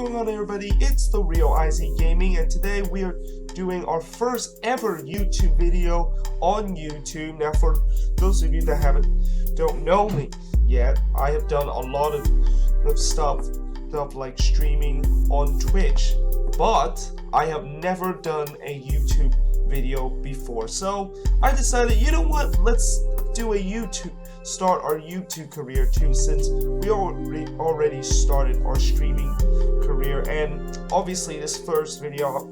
going on, everybody? It's the Real IZ Gaming, and today we are doing our first ever YouTube video on YouTube. Now, for those of you that don't know me yet, I have done a lot of stuff like streaming on Twitch, but I have never done a YouTube video before. So I decided, you know what? Let's do start our YouTube career too, since we already started our streaming career. And obviously this first video,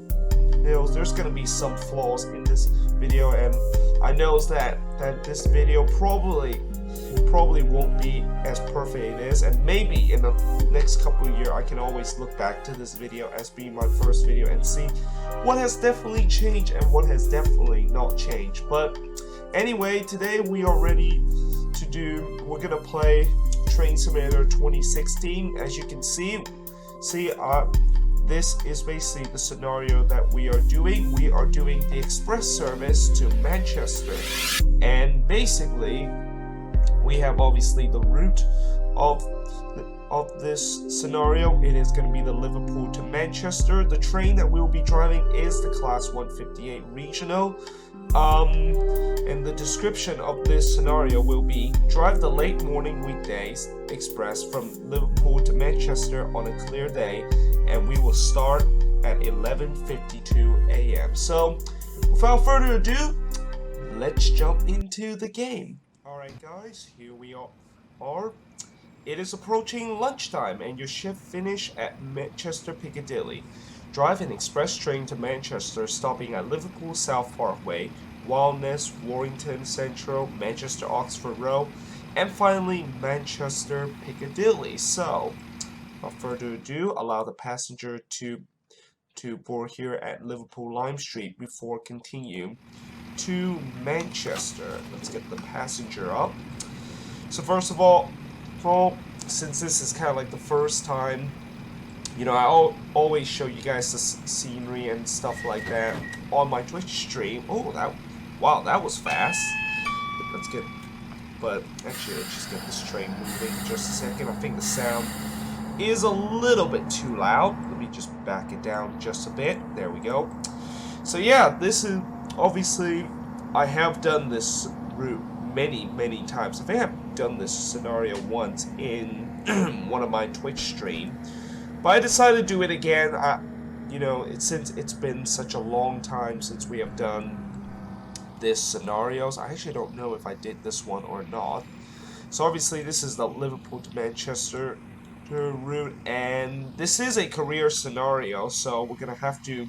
there's gonna be some flaws in this video, and I know that this video probably won't be as perfect as, and maybe in the next couple of years I can always look back to this video as being my first video and see what has definitely changed and what has definitely not changed. But anyway, today we are ready to we're gonna play Train Simulator 2016. As you can see, this is basically the scenario that we are doing. We are doing the express service to Manchester, and basically we have obviously the route of this scenario. It is going to be the Liverpool to Manchester. The train that we'll be driving is the Class 158 Regional. And the description of this scenario will be: drive the late morning weekdays express from Liverpool to Manchester on a clear day, and we will start at 11:52 a.m. So without further ado, let's jump into the game. Alright guys, here we are. It is approaching lunchtime and your shift finish at Manchester Piccadilly. Drive an express train to Manchester, stopping at Liverpool South Parkway, Wildness, Warrington Central, Manchester Oxford Road, and finally Manchester Piccadilly. So, without further ado, allow the passenger to board here at Liverpool Lime Street before continue to Manchester. Let's get the passenger up. So first of all, since this is kind of like the first time, you know, I always show you guys the scenery and stuff like that on my Twitch stream. Oh, wow, that was fast. But actually, let's just get this train moving just a second. I think the sound is a little bit too loud. Let me just back it down just a bit. There we go. So yeah, this is obviously, I have done this route many times. I think I've done this scenario once in one of my Twitch streams, but I decided to do it again. Since it's been such a long time since we have done this scenarios, I actually don't know if I did this one or not. So obviously this is the Liverpool to Manchester route, and this is a career scenario, so we're gonna have to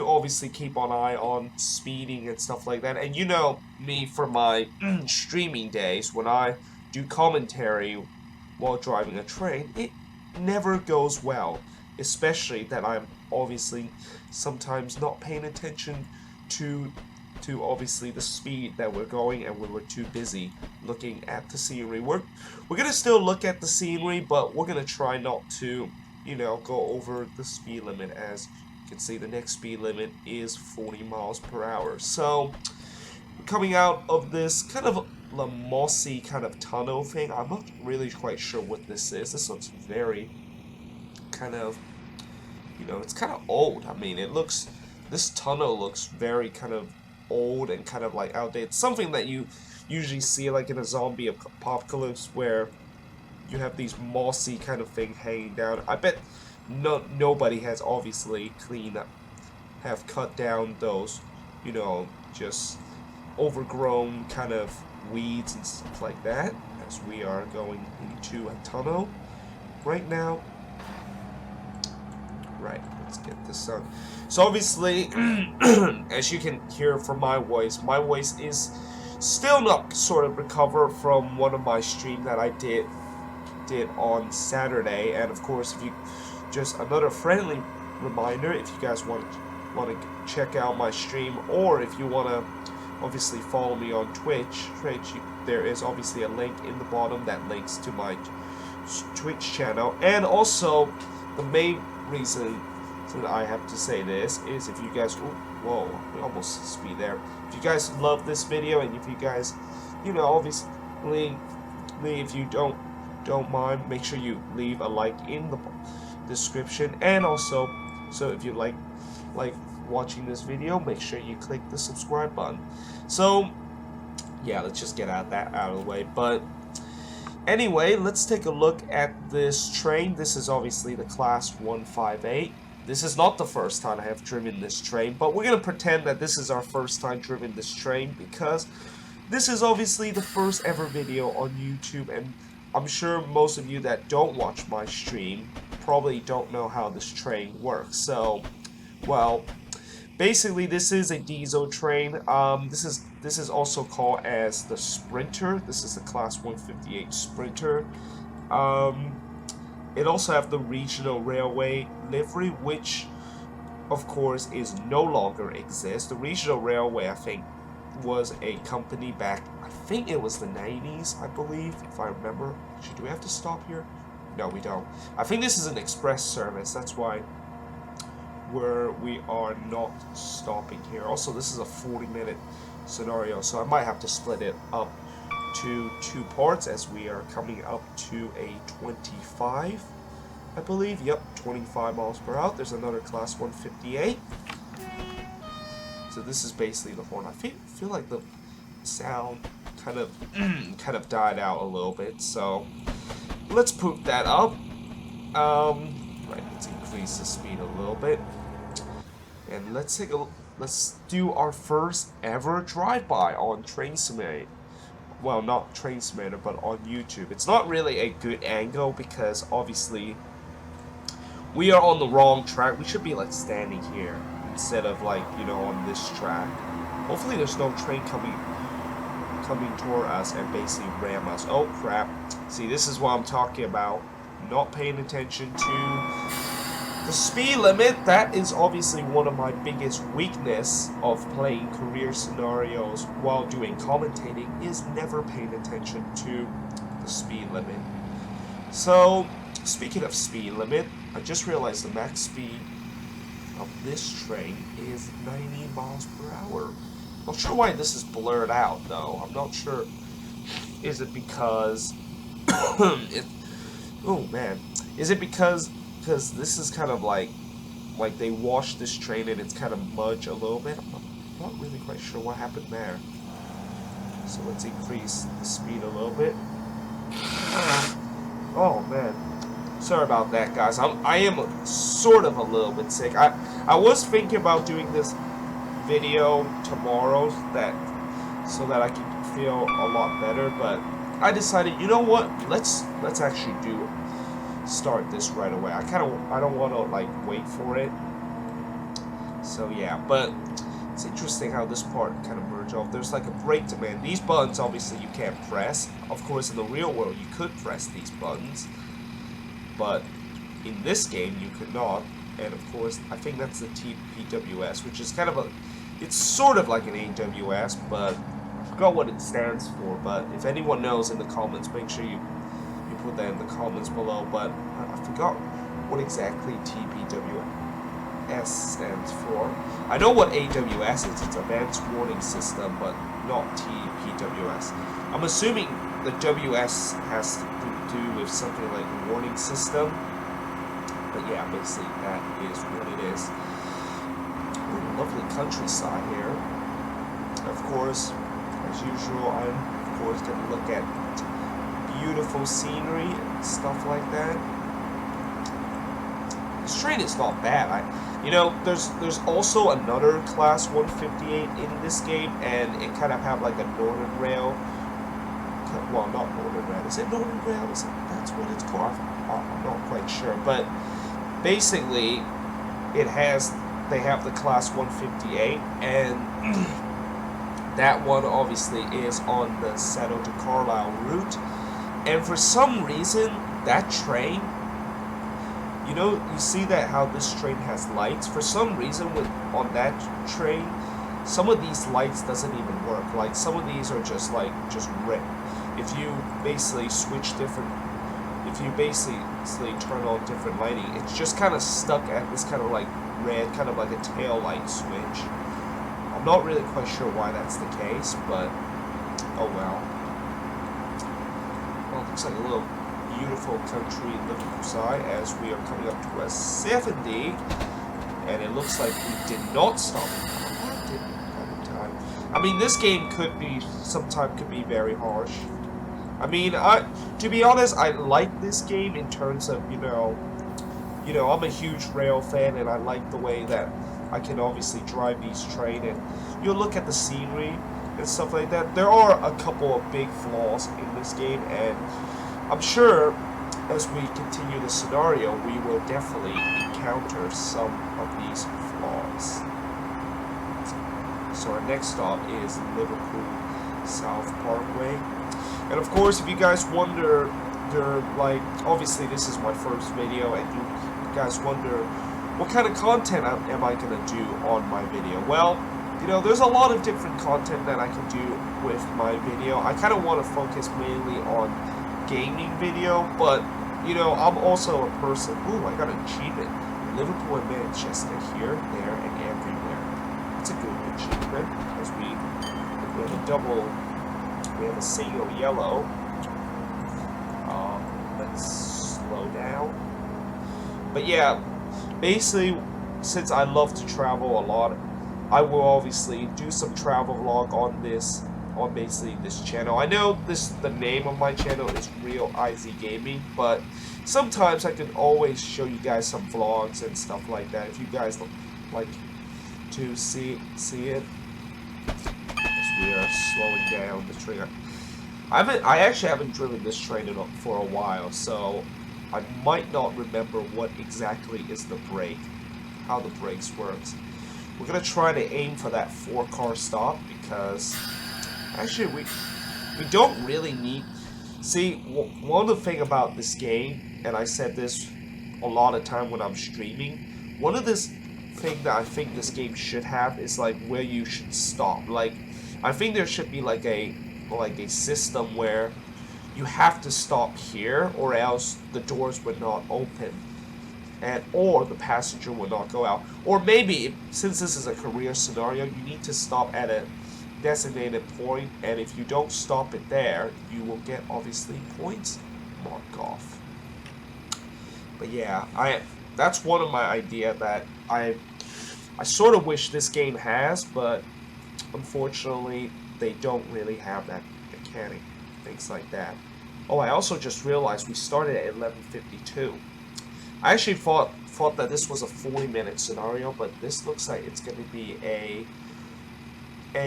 obviously keep an eye on speeding and stuff like that. And you know me from my streaming days, when I do commentary while driving a train, it never goes well, especially that I'm obviously sometimes not paying attention to obviously the speed that we're going, and we were too busy looking at the scenery. We're gonna still look at the scenery, but we're gonna try not to, you know, go over the speed limit. As you can see, the next speed limit is 40 miles per hour. So coming out of this kind of a mossy kind of tunnel thing, I'm not really quite sure what this is. This looks very kind of, you know, it's kind of old. I mean, this tunnel looks very kind of old and kind of like outdated. Something that you usually see like in a zombie apocalypse, where you have these mossy kind of thing hanging down. I bet nobody has obviously have cut down those, you know, just overgrown kind of weeds and stuff like that, as we are going into a tunnel right now. Right, let's get this on. So obviously, as you can hear from my voice is still not sort of recovered from one of my streams that I did on Saturday. And of course, if you just another friendly reminder, if you guys want to check out my stream, or if you want to obviously follow me on Twitch, there is obviously a link in the bottom that links to my Twitch channel. And also, the main reason that I have to say this is, if you guys, whoa, we almost speed there. If you guys love this video, and if you guys, you know, obviously, if you don't mind, make sure you leave a like in description, and also, so if you like watching this video, make sure you click the subscribe button. So yeah, let's just get that out of the way. But anyway, let's take a look at this train. This is obviously the Class 158. This is not the first time I have driven this train, but we're going to pretend that this is our first time driven this train, because this is obviously the first ever video on YouTube, and I'm sure most of you that don't watch my stream probably don't know how this train works. So, well, basically this is a diesel train. This is also called as the Sprinter. This is the Class 158 Sprinter. It also have the regional railway livery, which of course is no longer exists. The regional railway, I think, was a company back, I think it was the 90s, I believe, if I remember. Actually, do we have to stop here? No, we don't. I think this is an express service, that's why we are not stopping here. Also, this is a 40-minute scenario, so I might have to split it up to 2 parts, as we are coming up to a 25, I believe. Yep, 25 miles per hour. There's another Class 158. So this is basically the horn. I feel like the sound kind of died out a little bit. So let's poop that up. Right, let's increase the speed a little bit, and let's do our first ever drive-by on Train Simulator. Well, not Train Simulator, but on YouTube. It's not really a good angle because obviously we are on the wrong track. We should be like standing here instead of like, you know, on this track. Hopefully there's no train coming toward us and basically ram us. Oh crap. See, this is what I'm talking about. Not paying attention to the speed limit. That is obviously one of my biggest weakness of playing career scenarios while doing commentating, is never paying attention to the speed limit. So, speaking of speed limit, I just realized the max speed of this train is 90 miles per hour. Not sure why this is blurred out though. I'm not sure. Is it because oh man, is it because this is kind of like they washed this train and it's kind of mudge a little bit? I'm not really quite sure what happened there. So let's increase the speed a little bit. Oh man, sorry about that, guys. I am sort of a little bit sick. I was thinking about doing this video tomorrow so that I can feel a lot better, but I decided, you know what? Let's actually start this right away. I don't want to like wait for it. So yeah, but it's interesting how this part kind of merged off. There's like a brake demand. These buttons obviously you can't press. Of course, in the real world you could press these buttons, but in this game you could not. And of course, I think that's the TPWS, which is kind of it's sort of like an AWS, but I forgot what it stands for. But if anyone knows in the comments, make sure you put that in the comments below. But I forgot what exactly TPWS stands for. I know what AWS is. It's Advanced Warning System, but not TPWS. I'm assuming the WS has to do with something like a warning system. But yeah, basically that is what it is. Ooh, lovely countryside here. Of course, as usual, I'm of course going to look at beautiful scenery and stuff like that. This train is not bad. You know, there's also another Class 158 in this game, and it kind of have like a Northern Rail. Well, not Northern Rail. Is it Northern Rail? That's what it's called? I'm not quite sure, but basically, they have the Class 158, and that one obviously is on the Seattle to Carlisle route. And for some reason, that train, you know, you see that how this train has lights. For some reason, on that train, some of these lights doesn't even work. Like some of these are just red. If you basically if you basically turn on different lighting, it's just kind of stuck at this kind of like red, kind of like a tail light switch. I'm not really quite sure why that's the case, but oh well. Well, it looks like a little beautiful country in Liverpool side as we are coming up to a 70. And it looks like we did not stop in time. I mean, this game sometimes could be very harsh. I mean, to be honest, I like this game in terms of, you know, I'm a huge rail fan, and I like the way that I can obviously drive these trains, and you look at the scenery and stuff like that. There are a couple of big flaws in this game, and I'm sure as we continue the scenario, we will definitely encounter some of these flaws. So our next stop is Liverpool South Parkway. And of course, if you guys wonder, like, obviously this is my first video, and you guys wonder, what kind of content am I going to do on my video? Well, you know, there's a lot of different content that I can do with my video. I kind of want to focus mainly on gaming video, but you know, I'm also a person. Ooh, I got an achievement. Liverpool and Manchester here, there, and everywhere. It's a good achievement because we have a double. We have a single yellow. Let's slow down. But yeah, basically, since I love to travel a lot, I will obviously do some travel vlog on this. On basically this channel. I know the name of my channel is Real IZ Gaming, but sometimes I can always show you guys some vlogs and stuff like that if you guys like to see it. As we are slowing down the train. I actually haven't driven this train for a while, so I might not remember what exactly is the brake, how the brakes works. We're gonna try to aim for that 4-car stop because actually, we don't really need... See, one of the thing about this game, and I said this a lot of time when I'm streaming, one of this thing that I think this game should have is like where you should stop. Like, I think there should be like a system where you have to stop here, or else the doors would not open, or the passenger will not go out. Or maybe, since this is a career scenario, you need to stop at a designated point, and if you don't stop it there, you will get obviously points marked off. But yeah, that's one of my idea that I sort of wish this game has, but unfortunately they don't really have that mechanic, things like that. Oh, I also just realized we started at 11:52. I actually thought that this was a 40-minute scenario, but this looks like it's going to be a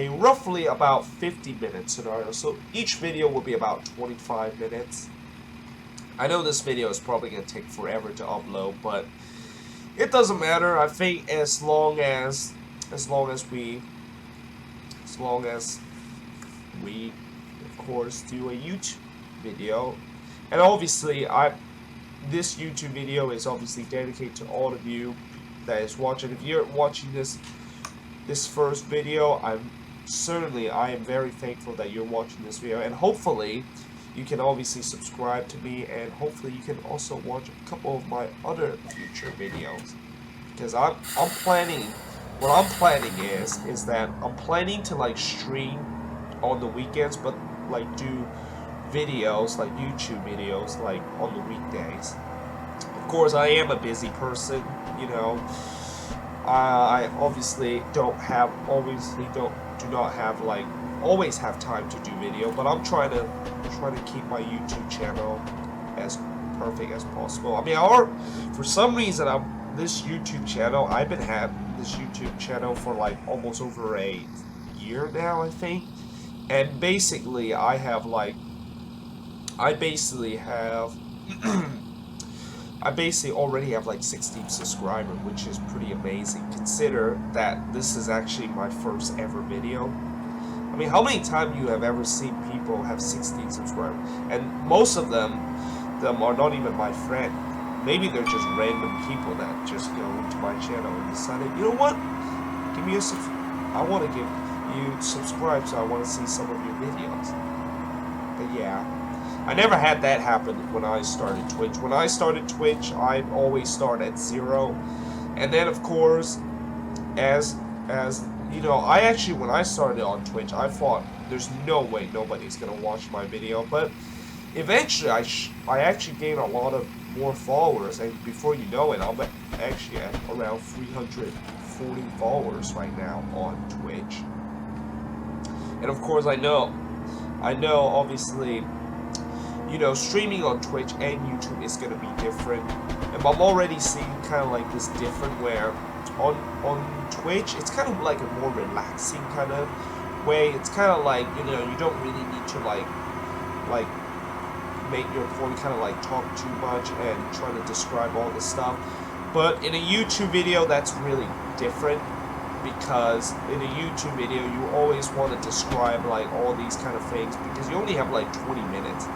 roughly about 50-minute scenario, so each video will be about 25 minutes. I know this video is probably going to take forever to upload, but it doesn't matter. I think as long as we of course do a YouTube video, and obviously this YouTube video is obviously dedicated to all of you that is watching. If you're watching this first video, I am very thankful that you're watching this video, and hopefully you can obviously subscribe to me, and hopefully you can also watch a couple of my other future videos, because what I'm planning is that I'm planning to like stream on the weekends, but like do videos, like YouTube videos, like on the weekdays. Of course, I am a busy person, you know. I obviously do not have always have time to do video, but I'm trying to keep my YouTube channel as perfect as possible. I mean, for some reason, this YouTube channel, I've been having this YouTube channel for like almost over a year now, I think, and basically I basically already have like 16 subscribers, which is pretty amazing. Consider that this is actually my first ever video. I mean, how many times you have ever seen people have 16 subscribers? And most of them are not even my friend. Maybe they're just random people that just go into my channel and decided, you know what? Give me I want to give you subscribe, so I want to see some of your videos. But yeah, I never had that happen when I started Twitch. When I started Twitch, I always start at 0. And then, of course, as you know, when I started on Twitch, I thought there's no way nobody's going to watch my video. But eventually I actually gain a lot of more followers, and before you know it, I'm actually at around 340 followers right now on Twitch. And of course, I know obviously, you know, streaming on Twitch and YouTube is gonna be different, and I'm already seeing kind of like this different where on Twitch it's kind of like a more relaxing kind of way. It's kind of like, you know, you don't really need to like make your point, kind of like talk too much and try to describe all this stuff. But in a YouTube video, that's really different, because in a YouTube video you always want to describe like all these kind of things, because you only have like 20 minutes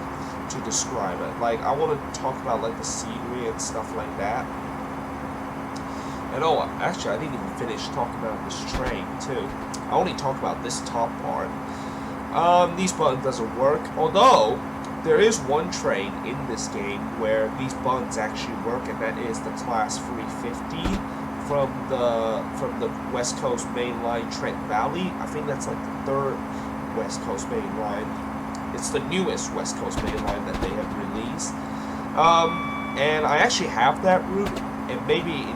to describe it. Like, I want to talk about like the scenery and stuff like that. And oh, actually I didn't even finish talking about this train too. I only talked about this top part. These buttons doesn't work, although there is one train in this game where these buttons actually work, and that is the Class 350 from the West Coast Main Line Trent Valley. I think that's like the third West Coast Main Line. It's the newest West Coast Main Line that they have released. And I actually have that route, and maybe in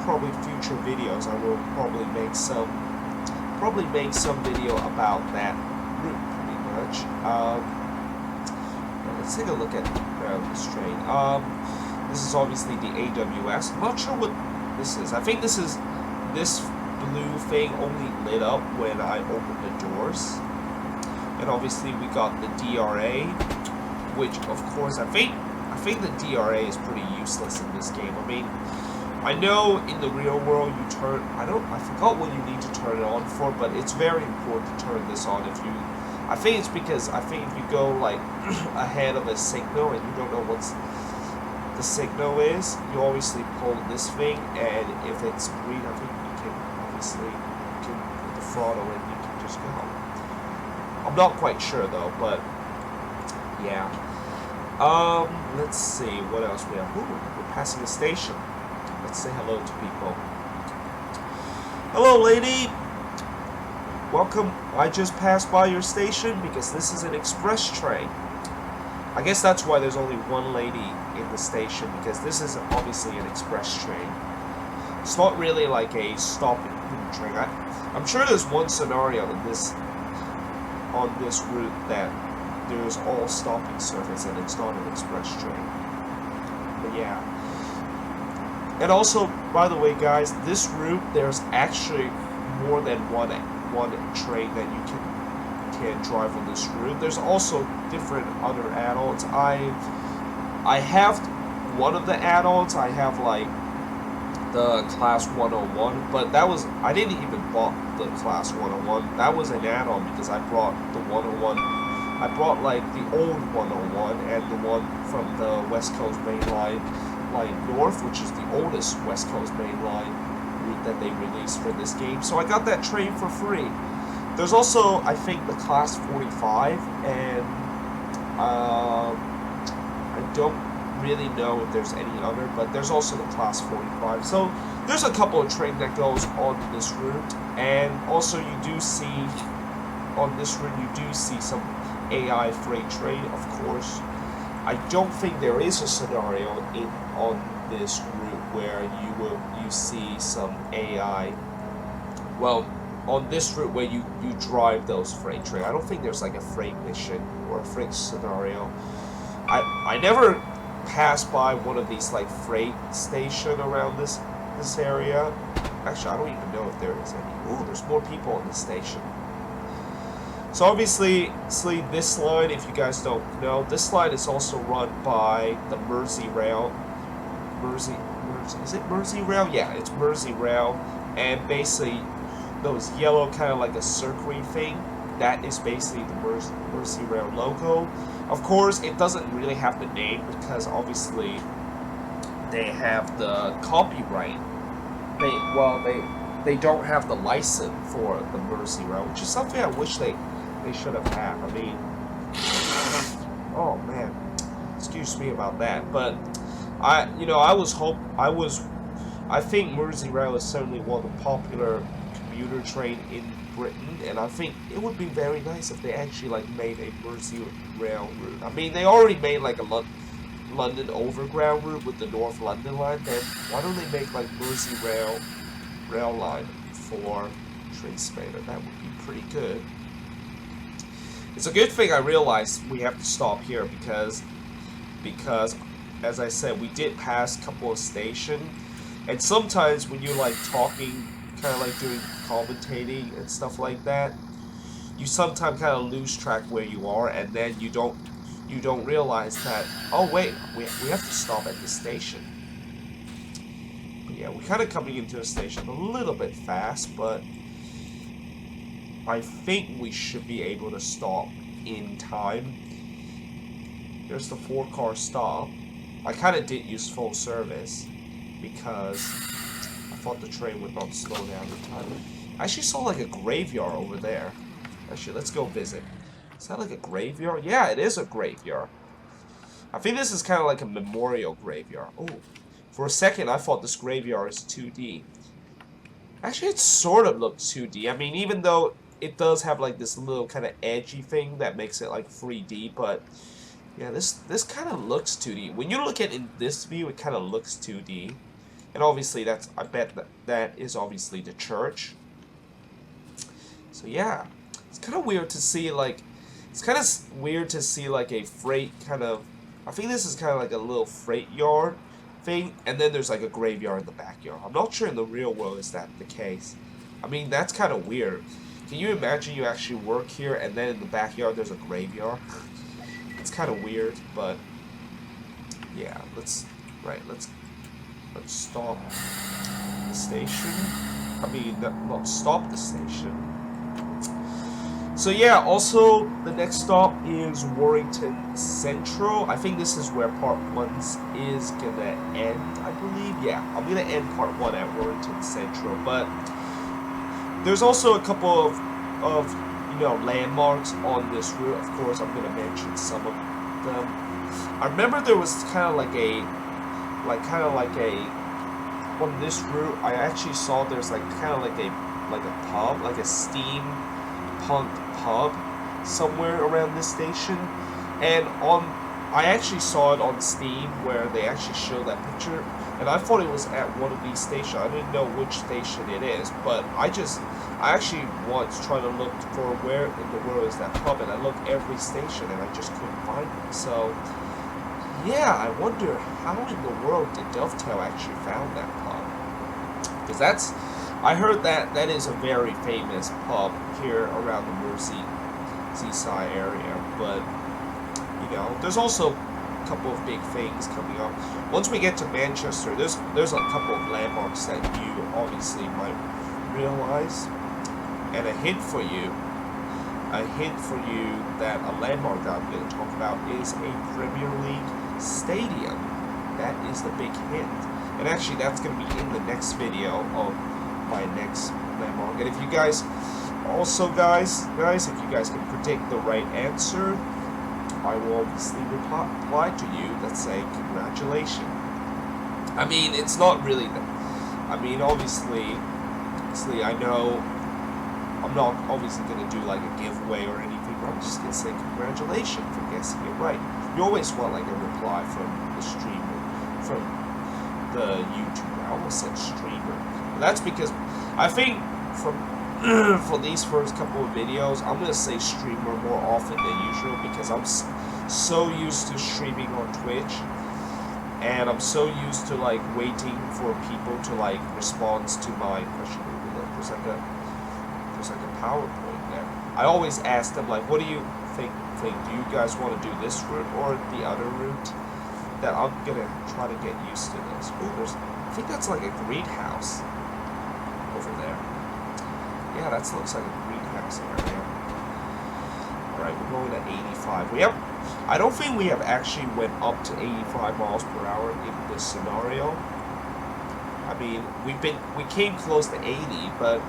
probably future videos I will probably make some video about that route pretty much. Let's take a look at this train. This is obviously the AWS. I'm not sure what this is. I think this blue thing only lit up when I opened the doors. And obviously we got the DRA, which of course I think the DRA is pretty useless in this game. I mean, I know in the real world you turn, I forgot what you need to turn it on for, but it's very important to turn this on if you, I think it's because, I think if you go like ahead of a signal and you don't know what the signal is, you obviously pull this thing, and if it's green, I think you can obviously, put the throttle and you can just go. I'm not quite sure though, but yeah. Let's see what else we have. Ooh, we're passing a station. Let's say hello to people. Hello, lady. Welcome. I just passed by your station because this is an express train. I guess that's why there's only one lady in the station, because this is obviously an express train. It's not really like a stopping train. I'm sure there's one scenario on this route that there's all stopping service and it's not an express train. But yeah. And also, by the way, guys, this route, there's actually more than one train that you can drive on this route. There's also different other add-ons. I have one of the add-ons. I have like the Class 101, but that was, I didn't even bought the Class 101. That was an add-on because I brought the 101. I brought like the old 101 and the one from the West Coast Main Line North, which is the oldest West Coast Main Line route that they released for this game. So I got that train for free. There's also, I think, the Class 45, and I don't really know if there's any other, but there's also the Class 45. So there's a couple of trains that goes on this route, and also you do see on this route, you do see some AI freight train, of course. I don't think there is a scenario on this route where you see some AI. Well, on this route where you drive those freight trains, I don't think there's like a freight mission or a freight scenario. I never passed by one of these like freight station around this area. Actually, I don't even know if there is any. Ooh, there's more people on this station. So obviously, this line, if you guys don't know, this line is also run by the Merseyrail. Is it Merseyrail? Yeah, it's Merseyrail. And basically, those yellow kind of like a circular thing, that is basically the Merseyrail logo. Of course, it doesn't really have the name because obviously they have the copyright. They don't have the license for the Merseyrail, which is something I wish they should have had. I mean, oh man, excuse me about that, but I think Merseyrail is certainly one of the popular commuter train in Britain, and I think it would be very nice if they actually like made a Mersey rail route. I mean, they already made like a London Overground route with the North London line. Then why don't they make like Mersey rail line for Tradesmater? That would be pretty good. It's a good thing I realized we have to stop here because as I said, we did pass a couple of stations, and sometimes when you're like talking, kind of like doing commentating and stuff like that, you sometimes kind of lose track where you are, and then you don't realize that, oh wait, we have to stop at this station. But yeah, we're kind of coming into a station a little bit fast, but I think we should be able to stop in time. There's the 4-car stop. I kind of did use full service because I thought the train would not slow down in time. I actually saw like a graveyard over there. Actually, let's go visit. Is that like a graveyard? Yeah, it is a graveyard. I think this is kind of like a memorial graveyard. Oh, for a second I thought this graveyard is 2D. Actually, it sort of looks 2D. I mean, even though it does have like this little kind of edgy thing that makes it like 3D, but yeah, this kind of looks 2D. When you look at it in this view, it kind of looks 2D. And obviously that's, I bet that is obviously the church. So yeah, it's kind of weird to see like, a freight kind of, I think this is kind of like a little freight yard thing, and then there's like a graveyard in the backyard. I'm not sure in the real world is that the case. I mean, that's kind of weird. Can you imagine you actually work here and then in the backyard there's a graveyard? It's kind of weird, but yeah, let's stop the station. I mean, not stop the station. So yeah, also the next stop is Warrington Central. I think this is where part 1 is gonna end, I believe. Yeah, I'm gonna end part 1 at Warrington Central, but there's also a couple of you know, landmarks on this route. Of course, I'm gonna mention some of them. I remember there was kind of like a on this route. I actually saw there's like kind of like a pub, like a steampunk pub somewhere around this station, and I actually saw it on Steam where they actually showed that picture, and I thought it was at one of these stations. I didn't know which station it is, but I actually once tried to look for where in the world is that pub, and I looked every station and I just couldn't find it. So yeah, I wonder how in the world did Dovetail actually found that pub, because I heard that is a very famous pub here around the Merseyside area. But you know, there's also a couple of big things coming up. Once we get to Manchester, there's a couple of landmarks that you obviously might realize. And a hint for you that a landmark that I'm going to talk about is a Premier League stadium. That is the big hint. And actually, that's going to be in the next video of my next landmark. And if you guys, also guys, if you guys can predict the right answer, I will obviously reply to you that say congratulations. I mean, it's not really that. I mean, obviously, I know I'm not obviously going to do like a giveaway or anything, but I'm just going to say congratulations for guessing it right. You always want like a reply from the streamer, from the YouTuber. I almost said streamer. But that's because I think for these first couple of videos, I'm going to say streamer more often than usual because I'm so used to streaming on Twitch. And I'm so used to like waiting for people to like respond to my question. There's like a PowerPoint there. I always ask them like, what do you think? Do you guys want to do this route or the other route? That I'm gonna try to get used to this. Ooh, I think that's like a greenhouse over there. Yeah, that looks like a greenhouse area. Alright, we're going at 85. I don't think we have actually went up to 85 miles per hour in this scenario. I mean, we came close to 80, but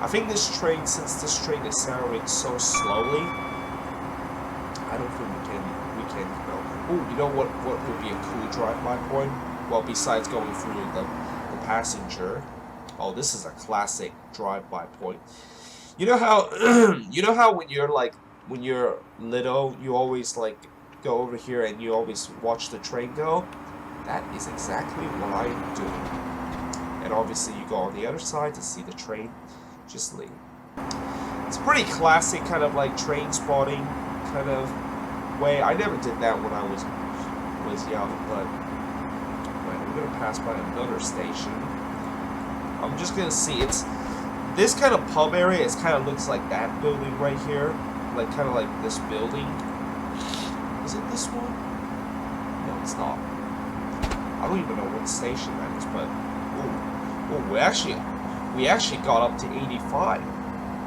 I think since this train is accelerating so slowly, I don't think we can go. Oh, you know what would be a cool drive-by point? Well, besides going through the passenger Oh, this is a classic drive-by point. You know how you know how when you're like when you're little, you always like go over here and you always watch the train go? That is exactly what I'm doing. And obviously you go on the other side to see the train just leave. It's pretty classic kind of like train spotting kind of way. I never did that when I was young, but right, we're gonna pass by another station. I'm just gonna see it's this kind of pub area. It kind of looks like that building right here, like kind of like this building. Is it this one? No, it's not. I don't even know what station that is, but oh, we actually got up to 85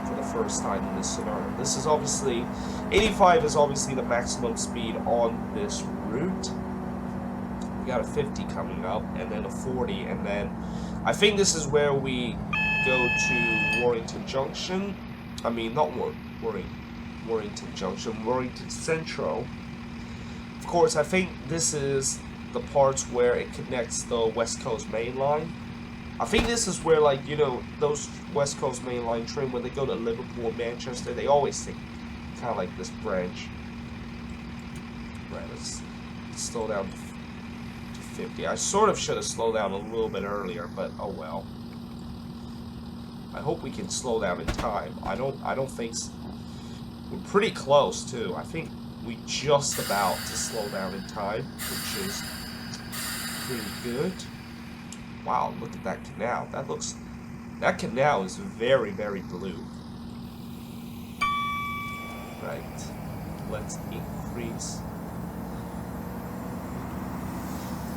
for the first time in this scenario. This is obviously 85 is obviously the maximum speed on this route. We got a 50 coming up, and then a 40, and then I think this is where we go to Warrington Junction. I mean, not Warrington Junction, Warrington Central. Of course, I think this is the parts where it connects the West Coast Main Line. I think this is where, like, you know, those West Coast Main Line train, when they go to Liverpool and Manchester, they always take kind of like this branch. Right, let's slow down to 50. I sort of should have slowed down a little bit earlier, but oh well. I hope we can slow down in time. I don't think we're pretty close too. I think we just about to slow down in time, which is pretty good. Wow, look at that canal. That canal is very, very blue. Right. Let's increase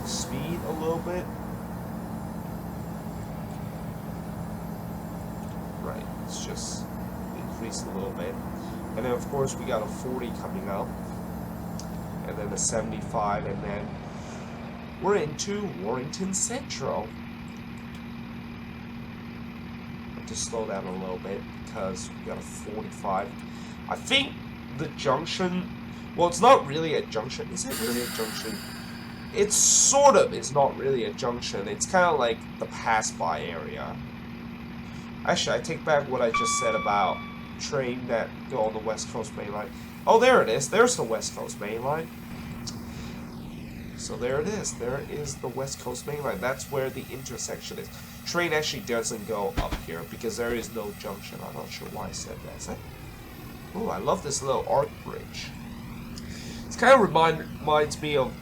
speed a little bit. Right, let's just increase a little bit. And then of course we got a 40 coming up. And then a 75, and then we're into Warrington Central. Have to slow down a little bit because we got a 45. I think the junction, well, it's not really a junction. Is it really a junction? It sort of is not really a junction. It's kind of like the pass-by area. Actually, I take back what I just said about train that go on the West Coast Main Line. Oh, there it is. There's the West Coast Main Line. So there it is. There is the West Coast Main Line. That's where the intersection is. Train actually doesn't go up here because there is no junction. I'm not sure why I said that. Oh, I love this little arc bridge. It's kind of reminds me of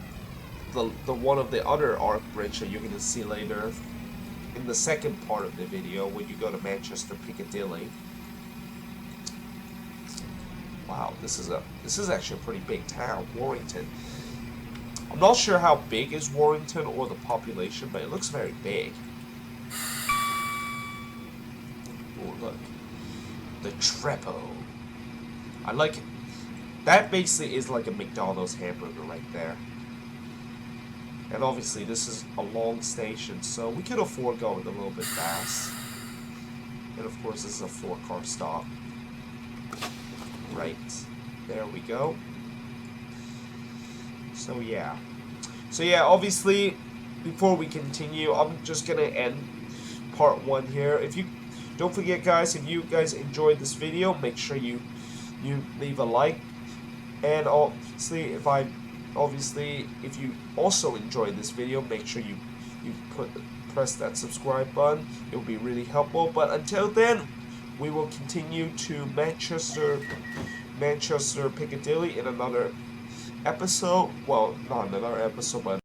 the one of the other arc bridge that you're going to see later in the second part of the video when you go to Manchester Piccadilly. Wow, this is actually a pretty big town, Warrington. I'm not sure how big is Warrington or the population, but it looks very big. Oh, look. The Trepo. I like it. That basically is like a McDonald's hamburger right there. And obviously this is a long station, so we can afford going a little bit fast. And of course this is a 4-car stop. Right. There we go. So yeah, obviously, before we continue, I'm just gonna end part 1 here. If you don't forget, guys, if you guys enjoyed this video, make sure you leave a like, and obviously, if you also enjoyed this video, make sure you press that subscribe button. It will be really helpful. But until then, we will continue to Manchester Piccadilly in another episode. Well, not another episode, but